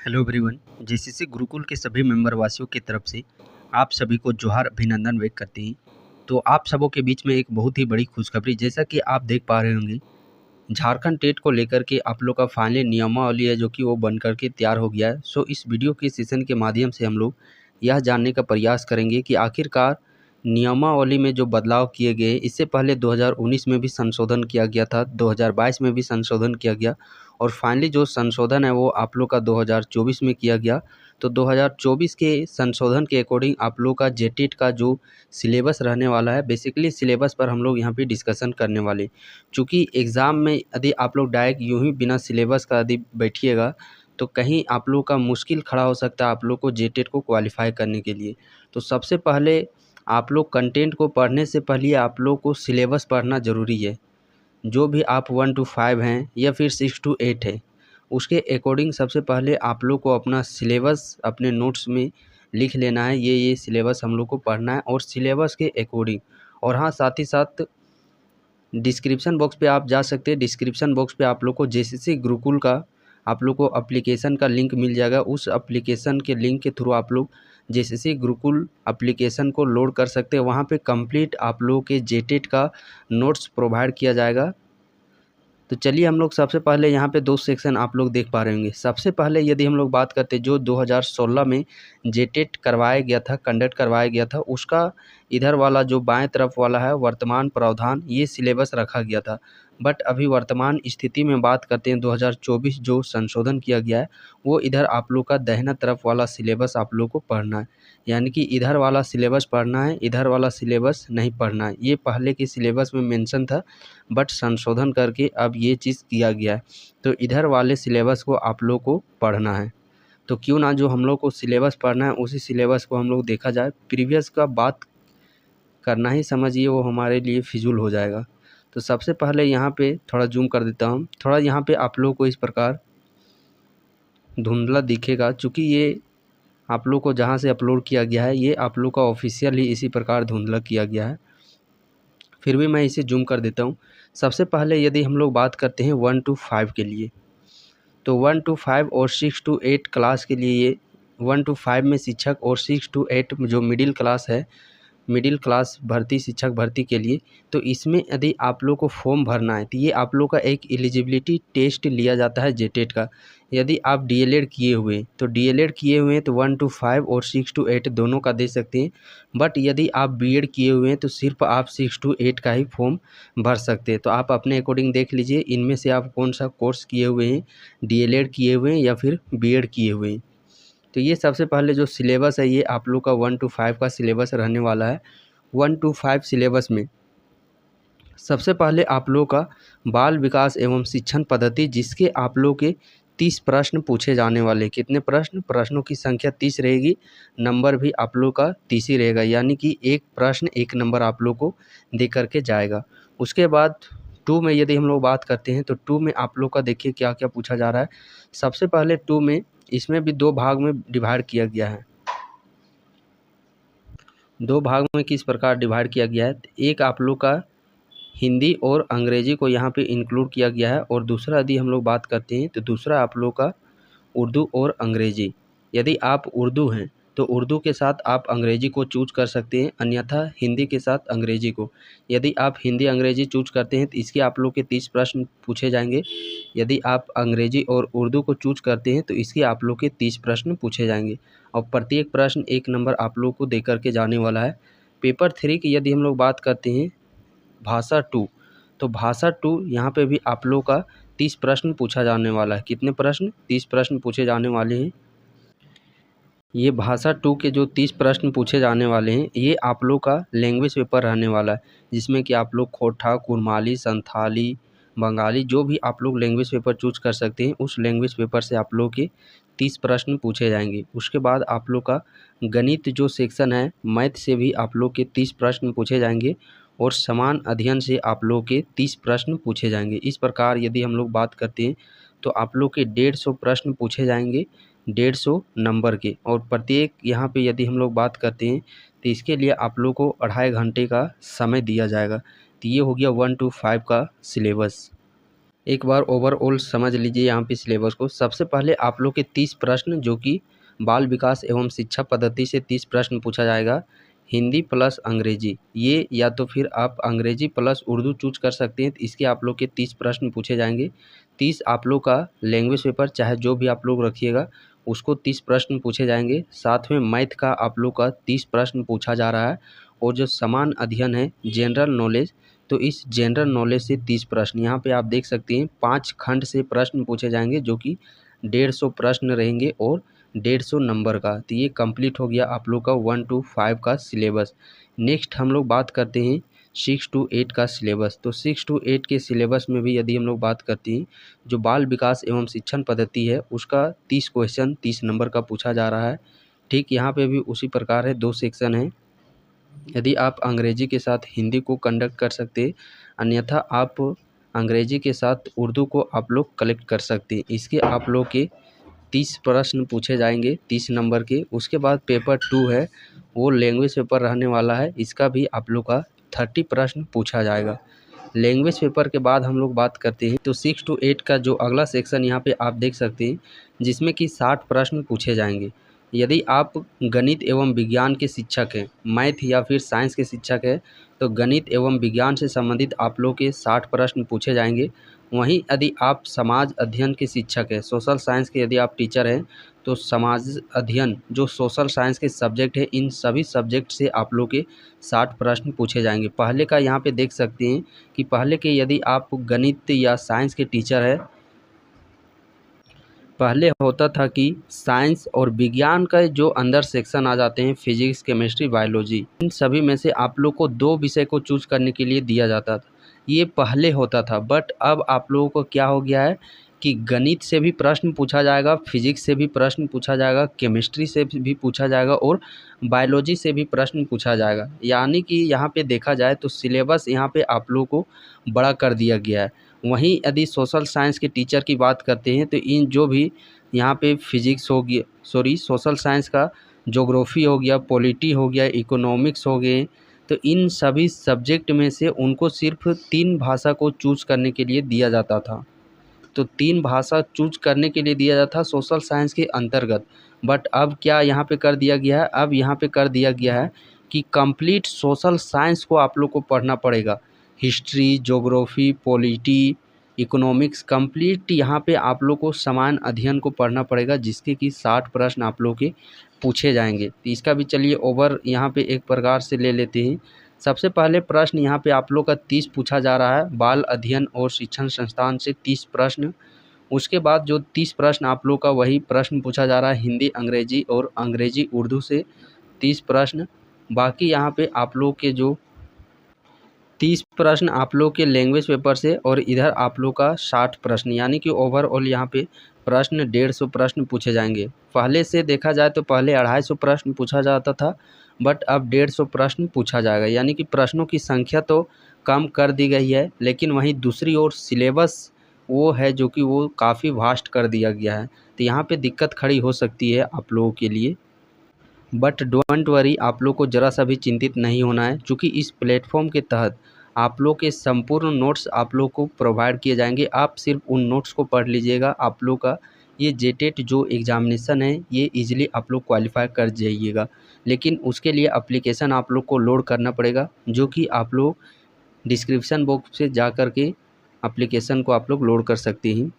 Hello everyone. GCC Gurukul के सभी member वासियों की तरफ से आप सभी को जोहार अभिनंदन व्यक्त करते हैं। तो आप सबों के बीच में एक बहुत ही बड़ी खुशखबरी, जैसा कि आप देख पा रहे होंगे, झारखंड टेट को लेकर के आप लोग का फाइनली नियमावली है जो कि वो बन करके तैयार हो गया है। सो इस वीडियो के सेशन के माध्यम से हम लोग यह जानने का प्रयास करेंगे कि आखिरकार नियमावली में जो बदलाव किए गए, इससे पहले 2019 में भी संशोधन किया गया था, 2022 में भी संशोधन किया गया और फाइनली जो संशोधन है वो आप लोग का 2024 में किया गया। तो 2024 के संशोधन के अकॉर्डिंग आप लोग का जेटेट का जो सिलेबस रहने वाला है, बेसिकली सिलेबस पर हम लोग यहाँ पे डिस्कशन करने वाले। चूँकि एग्ज़ाम में यदि आप लोग डायरेक्ट यूँ ही बिना सिलेबस का यदि बैठिएगा तो कहीं आप लोग का मुश्किल खड़ा हो सकता है आप लोग को जेटेट को क्वालिफाई करने के लिए। तो सबसे पहले आप लोग कंटेंट को पढ़ने से पहले आप लोग को सिलेबस पढ़ना ज़रूरी है। जो भी आप 1 to 5 हैं या फिर 6 to 8 है, उसके अकॉर्डिंग सबसे पहले आप लोग को अपना सिलेबस अपने नोट्स में लिख लेना है। ये सिलेबस हम लोग को पढ़ना है और सिलेबस के अकॉर्डिंग। और हाँ, साथ ही साथ डिस्क्रिप्शन बॉक्स पे आप जा सकते हैं। डिस्क्रिप्शन बॉक्स पे आप लोग को जेसीसी गुरुकुल का आप लोग को एप्लीकेशन का लिंक मिल जाएगा। उस एप्लीकेशन के लिंक के थ्रू आप लोग जेसीसी गुरुकुल एप्लीकेशन को लोड कर सकते हैं। वहाँ पे कंप्लीट आप लोगों के जेटेट का नोट्स प्रोवाइड किया जाएगा। तो चलिए हम लोग सबसे पहले यहाँ पे दो सेक्शन आप लोग देख पा रहे होंगे। सबसे पहले यदि हम लोग बात करते जो 2016 में जेटेट करवाया गया था, कंडक्ट करवाया गया था, उसका इधर वाला जो बाएं तरफ वाला है वर्तमान प्रावधान, ये सिलेबस रखा गया था। बट अभी वर्तमान स्थिति में बात करते हैं 2024 जो संशोधन किया गया है, वो इधर आप लोग का दाहिना तरफ वाला सिलेबस आप लोग को पढ़ना है। यानी कि इधर वाला सिलेबस पढ़ना है, इधर वाला सिलेबस नहीं पढ़ना है। ये पहले के सिलेबस में मेंशन था बट संशोधन करके अब ये चीज़ किया गया है। तो इधर वाले सिलेबस को आप लोग को पढ़ना है। तो क्यों ना जो हम लोग को सिलेबस पढ़ना है उसी सिलेबस को हम लोग देखा जाए। प्रीवियस का बात करना ही समझिए वो हमारे लिए फिजूल हो जाएगा। तो सबसे पहले यहाँ पे थोड़ा जूम कर देता हूँ। थोड़ा यहाँ पे आप लोग को इस प्रकार धुंधला दिखेगा, चूँकि ये आप लोग को जहाँ से अपलोड किया गया है ये आप लोग का ऑफिशियल ही इसी प्रकार धुंधला किया गया है। फिर भी मैं इसे जूम कर देता हूँ। सबसे पहले यदि हम लोग बात करते हैं 1 to 5 के लिए, तो 1 to 5 और 6 to 8 क्लास के लिए ये 1 to 5 में शिक्षक और 6 to 8 जो मिडिल क्लास है, मिडिल क्लास भर्ती शिक्षक भर्ती के लिए, तो इसमें यदि आप लोग को फॉर्म भरना है तो ये आप लोग का एक एलिजिबिलिटी टेस्ट लिया जाता है जेटेट का। यदि आप डीएलएड किए हुए हैं तो डीएलएड किए हुए हैं तो 1 to 5 और 6 to 8 दोनों का दे सकते हैं। बट यदि आप बीएड किए हुए हैं तो सिर्फ आप 6 to 8 का ही फॉर्म भर सकते हैं। तो आप अपने अकॉर्डिंग देख लीजिए इनमें से आप कौन सा कोर्स किए हुए हैं, डीएलएड किए हुए हैं या फिर बीएड किए हुए हैं। तो ये सबसे पहले जो सिलेबस है ये आप लोग का 1 to 5 का सिलेबस रहने वाला है। 1 to 5 सिलेबस में सबसे पहले आप लोग का बाल विकास एवं शिक्षण पद्धति, जिसके आप लोग के 30 प्रश्न पूछे जाने वाले। कितने प्रश्न? प्रश्नों की संख्या 30 रहेगी, नंबर भी आप लोग का 30 ही रहेगा। यानी कि एक प्रश्न एक नंबर आप लोग को दे करके जाएगा। उसके बाद 2 में यदि हम लोग बात करते हैं तो 2 में आप लोग का देखिए क्या क्या पूछा जा रहा है। सबसे पहले 2 में इसमें भी 2 भाग में डिवाइड किया गया है। 2 भाग में किस प्रकार डिवाइड किया गया है? एक आप लोग का हिंदी और अंग्रेजी को यहाँ पे इंक्लूड किया गया है और दूसरा यदि हम लोग बात करते हैं तो दूसरा आप लोग का उर्दू और अंग्रेजी। यदि आप उर्दू हैं तो उर्दू के साथ आप अंग्रेजी को चूज कर सकते हैं, अन्यथा हिंदी के साथ अंग्रेजी को। यदि आप हिंदी अंग्रेजी चूज करते हैं तो इसके आप लोग के 30 प्रश्न पूछे जाएंगे। यदि आप अंग्रेजी और उर्दू को चूज करते हैं तो इसके आप लोग के 30 प्रश्न पूछे जाएंगे और प्रत्येक प्रश्न एक नंबर आप लोग को दे करके जाने वाला है। पेपर 3 की यदि हम लोग बात करते हैं भाषा 2, तो भाषा 2 यहाँ पे भी आप लोग का 30 प्रश्न पूछा जाने वाला है। कितने प्रश्न? 30 प्रश्न पूछे जाने वाले हैं। ये भाषा 2 के जो 30 प्रश्न पूछे जाने वाले हैं ये आप लोग का लैंग्वेज पेपर रहने वाला है, जिसमें कि आप लोग खोटा, कुरमाली, संथाली, बंगाली जो भी आप लोग लैंग्वेज पेपर चूज कर सकते हैं उस लैंग्वेज पेपर से आप लोग के 30 प्रश्न पूछे जाएंगे। उसके बाद आप लोग का गणित जो सेक्शन है, मैथ से भी आप लोग के 30 प्रश्न पूछे जाएंगे और समान अध्ययन से आप लोग के 30 प्रश्न पूछे जाएंगे। इस प्रकार यदि हम लोग बात करते हैं तो आप लोग के 150 प्रश्न पूछे जाएंगे, 150 नंबर के। और प्रत्येक यहाँ पे यदि हम लोग बात करते हैं तो इसके लिए आप लोग को 2.5 घंटे का समय दिया जाएगा। तो ये हो गया 1 to 5 का सिलेबस। एक बार ओवरऑल समझ लीजिए यहाँ पे सिलेबस को। सबसे पहले आप लोग के 30 प्रश्न जो कि बाल विकास एवं शिक्षा पद्धति से 30 प्रश्न पूछा जाएगा, हिंदी प्लस अंग्रेजी, ये या तो फिर आप अंग्रेजी प्लस उर्दू चूज कर सकते हैं। तो इसके आप लोग के 30 प्रश्न पूछे जाएंगे। 30 आप लोग का लैंग्वेज पेपर चाहे जो भी आप लोग रखिएगा उसको 30 प्रश्न पूछे जाएंगे। साथ में मैथ का आप लोग का 30 प्रश्न पूछा जा रहा है। और जो समान अध्ययन है जनरल नॉलेज, तो इस जनरल नॉलेज से 30 प्रश्न यहाँ पे आप देख सकते हैं 5 खंड से प्रश्न पूछे जाएंगे जो कि 150 प्रश्न रहेंगे और 150 नंबर का। तो ये कंप्लीट हो गया आप लोग का 1 to 5 का सिलेबस। नेक्स्ट हम लोग बात करते हैं 6 to 8 का सिलेबस। तो 6 to 8 के सिलेबस में भी यदि हम लोग बात करते हैं, जो बाल विकास एवं शिक्षण पद्धति है उसका 30 क्वेश्चन 30 नंबर का पूछा जा रहा है। ठीक यहाँ पे भी उसी प्रकार है, 2 सेक्शन है। यदि आप अंग्रेजी के साथ हिंदी को कंडक्ट कर सकते, अन्यथा आप अंग्रेजी के साथ उर्दू को आप लोग कलेक्ट कर सकते हैं। इसके आप लोग के 30 प्रश्न पूछे जाएंगे 30 नंबर के। उसके बाद पेपर 2 है, वो लैंग्वेज पेपर रहने वाला है। इसका भी आप लोग का 30 प्रश्न पूछा जाएगा। लैंग्वेज पेपर के बाद हम लोग बात करते हैं तो 6 to 8 का जो अगला सेक्शन यहाँ पे आप देख सकते हैं, जिसमें कि 60 प्रश्न पूछे जाएंगे। यदि आप गणित एवं विज्ञान के शिक्षक हैं, मैथ या फिर साइंस के शिक्षक हैं, तो गणित एवं विज्ञान से संबंधित आप लोग के 60 प्रश्न पूछे जाएंगे। वहीं यदि आप समाज अध्ययन के शिक्षक हैं, सोशल साइंस के यदि आप टीचर हैं, तो समाज अध्ययन जो सोशल साइंस के सब्जेक्ट है, इन सभी सब्जेक्ट से आप लोग के 60 प्रश्न पूछे जाएंगे। पहले का यहाँ पे देख सकते हैं कि पहले के यदि आप गणित या साइंस के टीचर हैं, पहले होता था कि साइंस और विज्ञान का जो अंदर सेक्शन आ जाते हैं, फिजिक्स केमिस्ट्री बायोलॉजी, इन सभी में से आप लोग को 2 विषय को चूज करने के लिए दिया जाता था। ये पहले होता था, बट अब आप लोगों को क्या हो गया है कि गणित से भी प्रश्न पूछा जाएगा, फिजिक्स से भी प्रश्न पूछा जाएगा, केमिस्ट्री से भी पूछा जाएगा और बायोलॉजी से भी प्रश्न पूछा जाएगा। यानी कि यहाँ पे देखा जाए तो सिलेबस यहाँ पे आप लोगों को बड़ा कर दिया गया है। वहीं यदि सोशल साइंस के टीचर की बात करते हैं तो इन जो भी यहाँ पे फिजिक्स हो गया, सोशल साइंस का ज्योग्राफी हो गया, पॉलिटी हो गया, इकोनॉमिक्स हो गए, तो इन सभी सब्जेक्ट में से उनको सिर्फ 3 भाषा को चूज करने के लिए दिया जाता था। तो 3 भाषा चूज करने के लिए दिया जाता सोशल साइंस के अंतर्गत। बट अब क्या यहाँ पे कर दिया गया है, अब यहाँ पे कर दिया गया है कि कंप्लीट सोशल साइंस को आप लोग को पढ़ना पड़ेगा। History, geography, polity, economics complete यहाँ पे आप लोग को समान अध्ययन को पढ़ना पड़ेगा, जिसके कि 60 प्रश्न आप लोग के पूछे जाएंगे। तो इसका भी चलिए ओवर यहाँ पे एक प्रकार से ले लेते हैं। सबसे पहले प्रश्न यहाँ पे आप लोग का 30 पूछा जा रहा है, बाल अध्ययन और शिक्षण संस्थान से 30 प्रश्न। उसके बाद जो 30 प्रश्न आप लोग का वही प्रश्न पूछा जा रहा है हिंदी अंग्रेजी और अंग्रेजी उर्दू से 30 प्रश्न। बाकी यहाँ पे आप लोग के जो 30 प्रश्न आप लोग के लैंग्वेज पेपर से और इधर आप लोग का 60 प्रश्न, यानी कि ओवरऑल यहाँ पे प्रश्न 150 प्रश्न पूछे जाएंगे। पहले से देखा जाए तो पहले 250 प्रश्न पूछा जाता था, बट अब 150 प्रश्न पूछा जाएगा। यानी कि प्रश्नों की संख्या तो कम कर दी गई है, लेकिन वहीं दूसरी ओर सिलेबस वो है जो कि वो काफ़ी वास्ट कर दिया गया है। तो यहाँ पे दिक्कत खड़ी हो सकती है आप लोगों के लिए। बट डोंट वरी, आप लोग को ज़रा सा भी चिंतित नहीं होना है, क्योंकि इस प्लेटफॉर्म के तहत आप लोग के संपूर्ण नोट्स आप लोग को प्रोवाइड किए जाएंगे। आप सिर्फ उन नोट्स को पढ़ लीजिएगा। आप लोग का ये जेटेट जो एग्ज़ामिनेशन है ये इजीली आप लोग क्वालिफाई कर जाइएगा। लेकिन उसके लिए एप्लीकेशन आप लोग को लोड करना पड़ेगा, जो कि आप लोग डिस्क्रिप्शन बॉक्स से जा कर के एप्लीकेशन को आप लोग लोड कर सकते हैं।